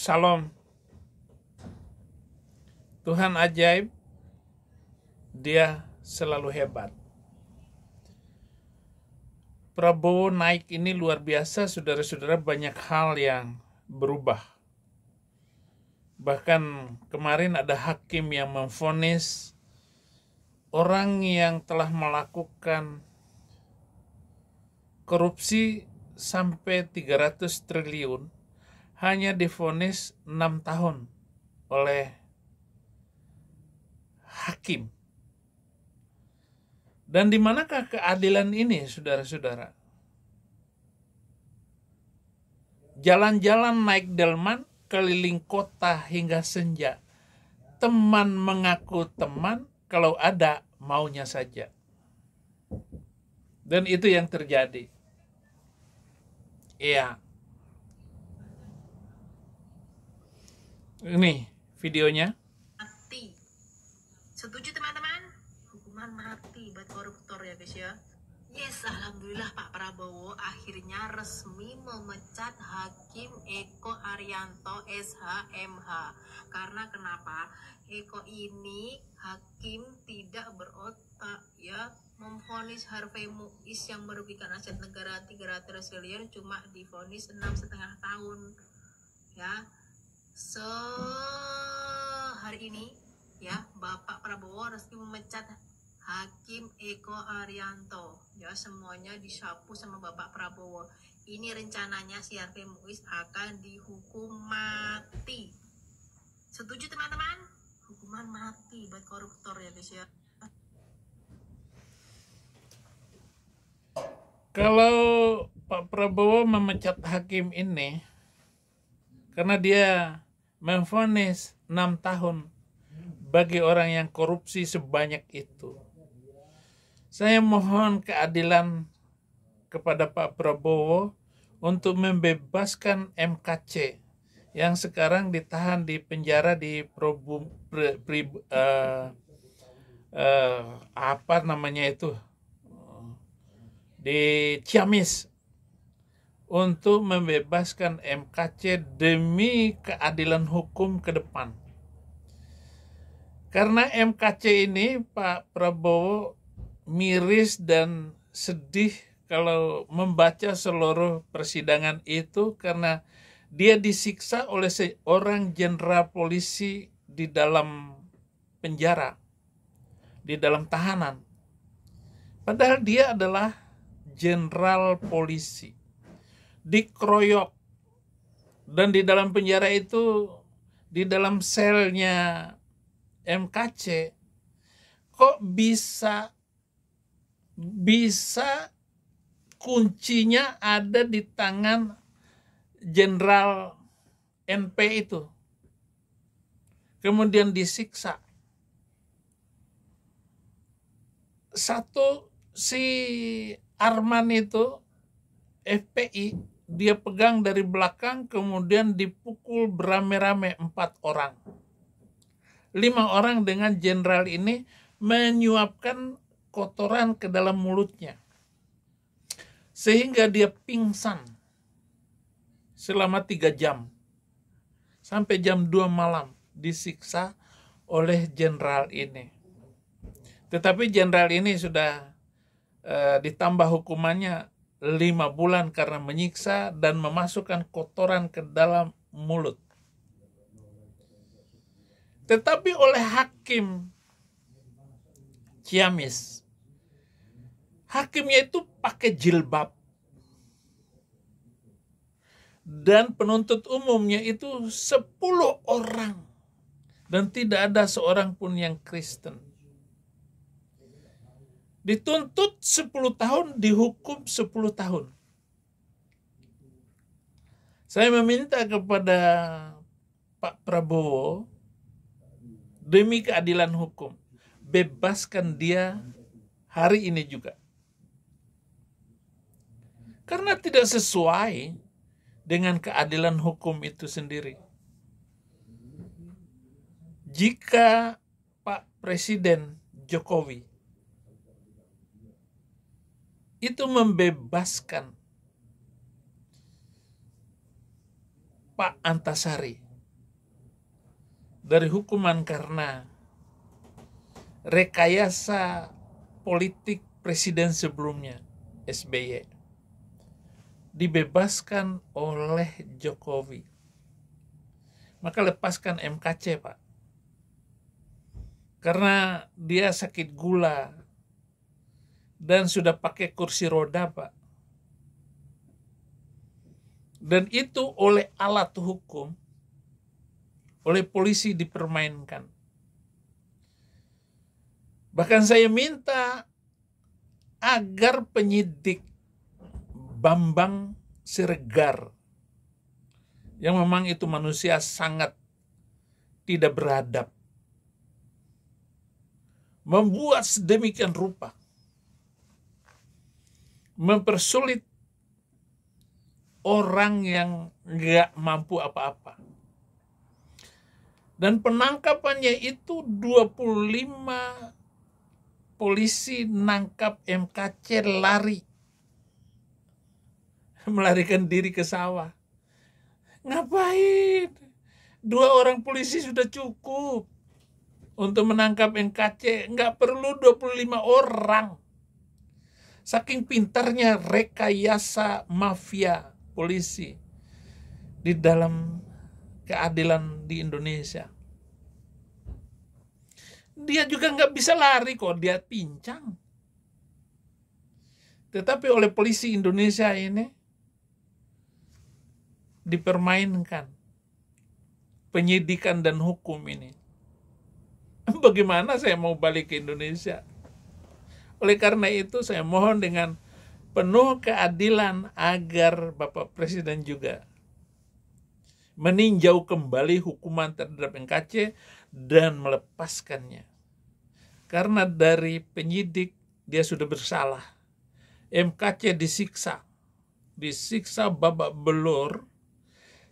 Salam. Tuhan ajaib, dia selalu hebat. Prabowo naik ini luar biasa, saudara-saudara, banyak hal yang berubah. Bahkan kemarin ada hakim yang memvonis orang yang telah melakukan korupsi sampai 300 triliun hanya divonis 6 tahun oleh hakim. Dan di manakah keadilan ini, saudara-saudara? Jalan-jalan naik delman keliling kota hingga senja. Teman mengaku teman, kalau ada maunya saja. Dan itu yang terjadi. Iya. Ini videonya. Mati. Setuju teman-teman? Hukuman mati buat koruptor ya guys ya. Yes, alhamdulillah Pak Prabowo akhirnya resmi memecat Hakim Eko Arianto SH.MH. Karena kenapa? Eko ini hakim tidak berotak ya, memvonis Harvey Muiz yang merugikan aset negara 300 triliun cuma divonis 6,5 tahun ya. Hari ini ya Bapak Prabowo resmi memecat Hakim Eko Arianto ya, semuanya disapu sama Bapak Prabowo. Ini rencananya si Harvey Muiz akan dihukum mati. Setuju teman-teman? Hukuman mati buat koruptor ya guys ya. Kalau Pak Prabowo memecat hakim ini karena dia memvonis 6 tahun bagi orang yang korupsi sebanyak itu. Saya mohon keadilan kepada Pak Prabowo untuk membebaskan MKC yang sekarang ditahan di penjara di di Ciamis, untuk membebaskan MKC demi keadilan hukum ke depan. Karena MKC ini Pak Prabowo miris dan sedih kalau membaca seluruh persidangan itu, karena dia disiksa oleh seorang jenderal polisi di dalam penjara, di dalam tahanan. Padahal dia adalah jenderal polisi, dikeroyok, dan di dalam penjara itu, di dalam selnya MKC, kok bisa kuncinya ada di tangan jenderal NP itu, kemudian disiksa. Si Arman itu FPI, dia pegang dari belakang, kemudian dipukul beramai-ramai 4 orang. 5 orang dengan jenderal ini menyuapkan kotoran ke dalam mulutnya, sehingga dia pingsan selama 3 jam. Sampai jam 2 malam disiksa oleh jenderal ini. Tetapi jenderal ini sudah ditambah hukumannya 5 bulan karena menyiksa dan memasukkan kotoran ke dalam mulut. Tetapi oleh hakim Ciamis, hakimnya itu pakai jilbab, dan penuntut umumnya itu 10 orang, dan tidak ada seorang pun yang Kristen. Dituntut 10 tahun, dihukum 10 tahun. Saya meminta kepada Pak Prabowo, demi keadilan hukum, bebaskan dia hari ini juga. Karena tidak sesuai dengan keadilan hukum itu sendiri. Jika Pak Presiden Jokowi itu membebaskan Pak Antasari, dari hukuman karena rekayasa politik presiden sebelumnya, SBY, dibebaskan oleh Jokowi. Maka lepaskan MKC, Pak. Karena dia sakit gula dan sudah pakai kursi roda, Pak. Dan itu oleh alat hukum, oleh polisi dipermainkan. Bahkan saya minta agar penyidik Bambang Siregar, yang memang itu manusia sangat tidak beradab, membuat sedemikian rupa, mempersulit orang yang nggak mampu apa-apa. Dan penangkapannya itu 25 polisi nangkap MKC lari. Melarikan diri ke sawah. Ngapain? 2 orang polisi sudah cukup untuk menangkap MKC. Nggak perlu 25 orang. Saking pintarnya rekayasa mafia polisi di dalam keadilan di Indonesia. Dia juga nggak bisa lari kok, dia pincang. Tetapi oleh polisi Indonesia ini dipermainkan penyidikan dan hukum ini. Bagaimana saya mau balik ke Indonesia? Oleh karena itu saya mohon dengan penuh keadilan agar Bapak Presiden juga meninjau kembali hukuman terhadap MKC dan melepaskannya. Karena dari penyidik dia sudah bersalah. MKC disiksa babak belur,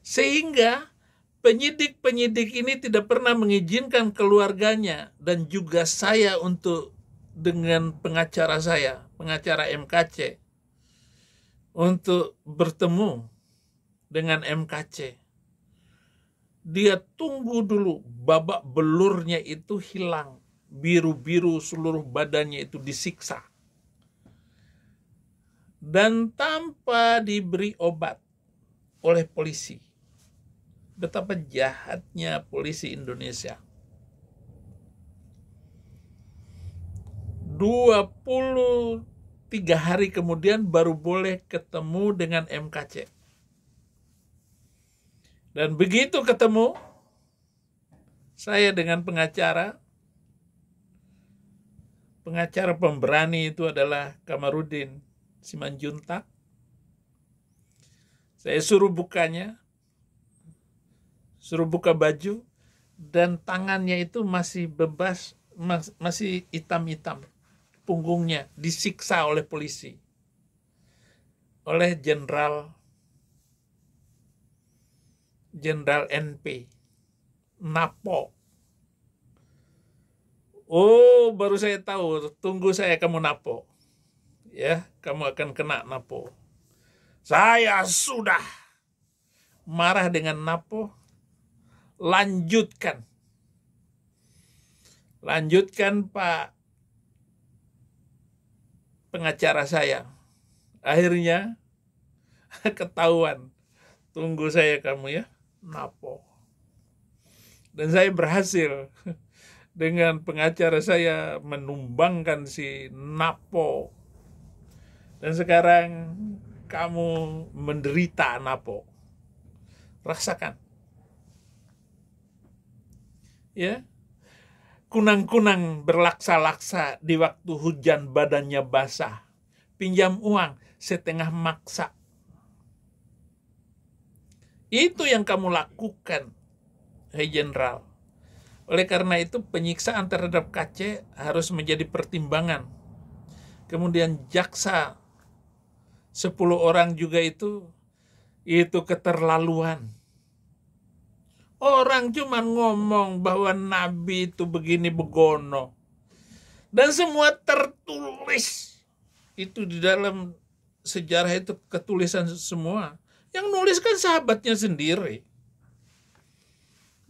sehingga penyidik-penyidik ini tidak pernah mengizinkan keluarganya dan juga saya untuk dengan pengacara saya, pengacara MKC, untuk bertemu dengan MKC. Dia tunggu dulu babak belurnya itu hilang, biru-biru seluruh badannya itu disiksa. Dan tanpa diberi obat oleh polisi. Betapa jahatnya polisi Indonesia. 23 hari kemudian baru boleh ketemu dengan MKC. Dan begitu ketemu, saya dengan pengacara pemberani itu adalah Kamarudin Simanjuntak. Saya suruh bukanya, suruh buka baju, dan tangannya itu masih bebas, masih hitam-hitam. Punggungnya disiksa oleh polisi, oleh Jenderal NP, Napo. Oh, baru saya tahu, tunggu saya kamu Napo. Ya, kamu akan kena Napo. Saya sudah marah dengan Napo. Lanjutkan Pak pengacara saya. Akhirnya ketahuan. Tunggu saya kamu ya, Napo. Dan saya berhasil dengan pengacara saya menumbangkan si Napo. Dan sekarang kamu menderita, Napo. Rasakan. Ya. Kunang-kunang berlaksa-laksa di waktu hujan badannya basah. Pinjam uang setengah maksa. Itu yang kamu lakukan, hei Jenderal. Oleh karena itu penyiksaan terhadap KC harus menjadi pertimbangan. Kemudian jaksa 10 orang juga itu keterlaluan. Orang cuma ngomong bahwa Nabi itu begini begono. Dan semua tertulis. Itu di dalam sejarah itu ketulisan semua. Yang nulis kan sahabatnya sendiri.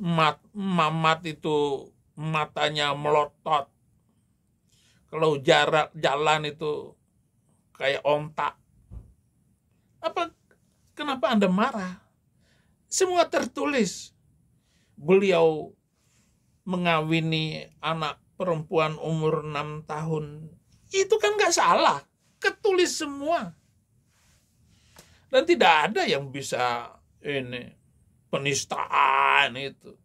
Mamat itu matanya melotot. Kalau jarak jalan itu kayak ontak. Kenapa Anda marah? Semua tertulis. Beliau mengawini anak perempuan umur 6 tahun. Itu kan nggak salah. Ketulis semua. Dan tidak ada yang bisa penistaan itu.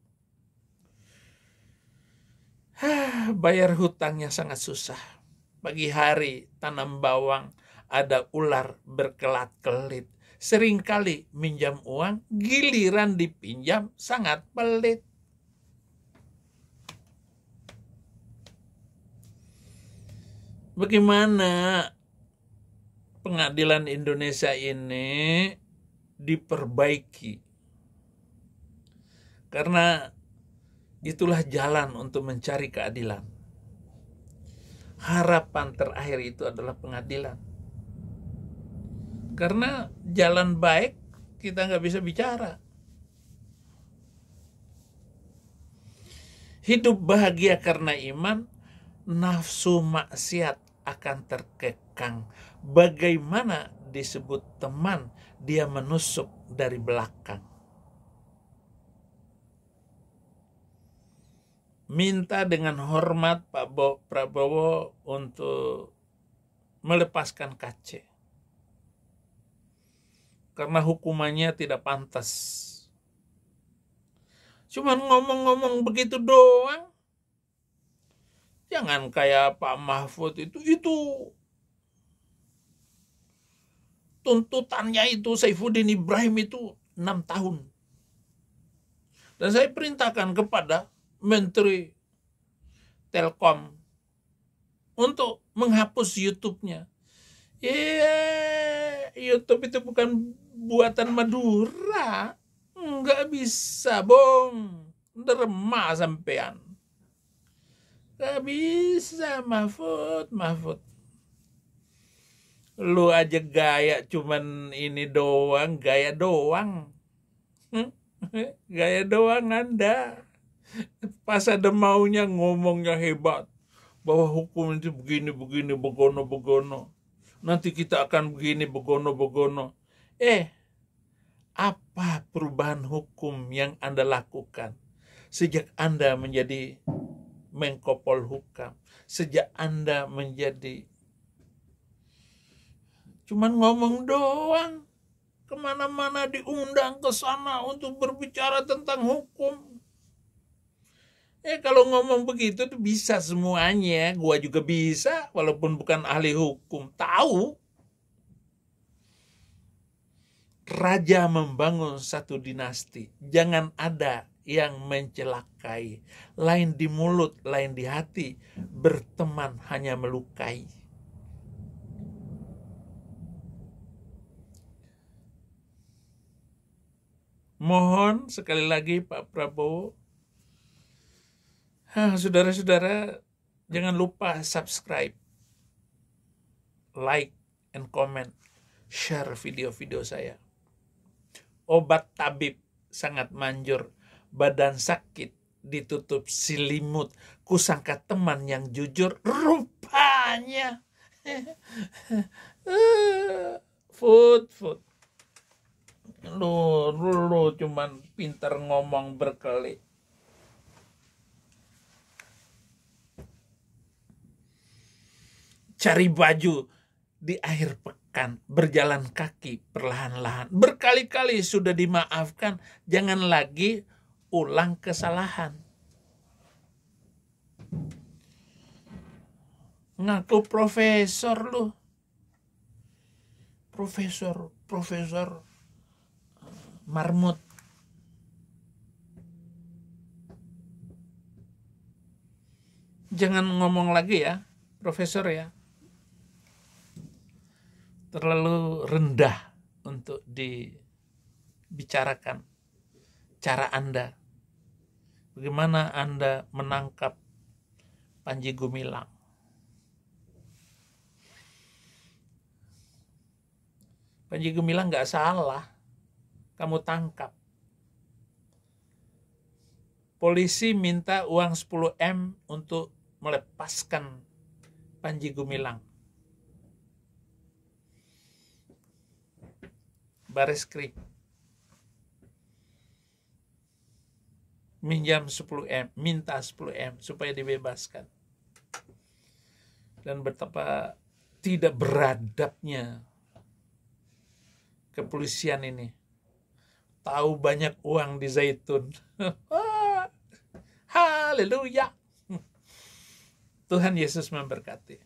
Bayar hutangnya sangat susah. Pagi hari tanam bawang, ada ular berkelat-kelit. Seringkali minjam uang, giliran dipinjam sangat pelit. Bagaimana pengadilan Indonesia ini diperbaiki? Karena itulah jalan untuk mencari keadilan. Harapan terakhir itu adalah pengadilan. Karena jalan baik kita nggak bisa bicara. Hidup bahagia karena iman, nafsu maksiat akan terkekang. Bagaimana disebut teman, dia menusuk dari belakang. Minta dengan hormat Pak Prabowo untuk melepaskan KC. Karena hukumannya tidak pantas. Cuman ngomong-ngomong begitu doang. Jangan kayak Pak Mahfud itu tuntutannya itu Saifuddin Ibrahim itu 6 tahun. Dan saya perintahkan kepada Menteri Telkom untuk menghapus YouTube-nya. YouTube itu bukan buatan Madura. Nggak bisa, Bong. Derma sampean. Nggak bisa, Mahfud. Lu aja gaya cuman ini doang, gaya doang. Gaya doang Anda. Pas ada maunya ngomongnya hebat. Bahwa hukum itu begini, begono. Nanti kita akan begini, begono. Apa perubahan hukum yang Anda lakukan sejak Anda menjadi Menko Polhukam, sejak Anda menjadi cuman ngomong doang, kemana-mana diundang ke sana untuk berbicara tentang hukum. Kalau ngomong begitu tuh bisa semuanya, gua juga bisa walaupun bukan ahli hukum, tahu. Raja membangun satu dinasti, jangan ada yang mencelakai. Lain di mulut, lain di hati, berteman hanya melukai. Mohon sekali lagi Pak Prabowo, saudara-saudara, jangan lupa subscribe, like, and comment, share video-video saya. Obat tabib sangat manjur, badan sakit ditutup selimut, kusangka teman yang jujur, rupanya food. Lu cuman pintar ngomong berkelit. Cari baju di akhir pekan, berjalan kaki perlahan-lahan. Berkali-kali sudah dimaafkan, jangan lagi ulang kesalahan. Ngaku profesor lu. Profesor marmut. Jangan ngomong lagi ya, profesor ya. Terlalu rendah untuk dibicarakan cara Anda. Bagaimana Anda menangkap Panji Gumilang? Panji Gumilang nggak salah, kamu tangkap. polisi minta uang 10 M untuk melepaskan Panji Gumilang. Bareskrim minjam 10 M, minta 10 M supaya dibebaskan. Dan betapa tidak beradabnya kepolisian ini. Tahu banyak uang di Zaitun. Haleluya. Tuhan Yesus memberkati.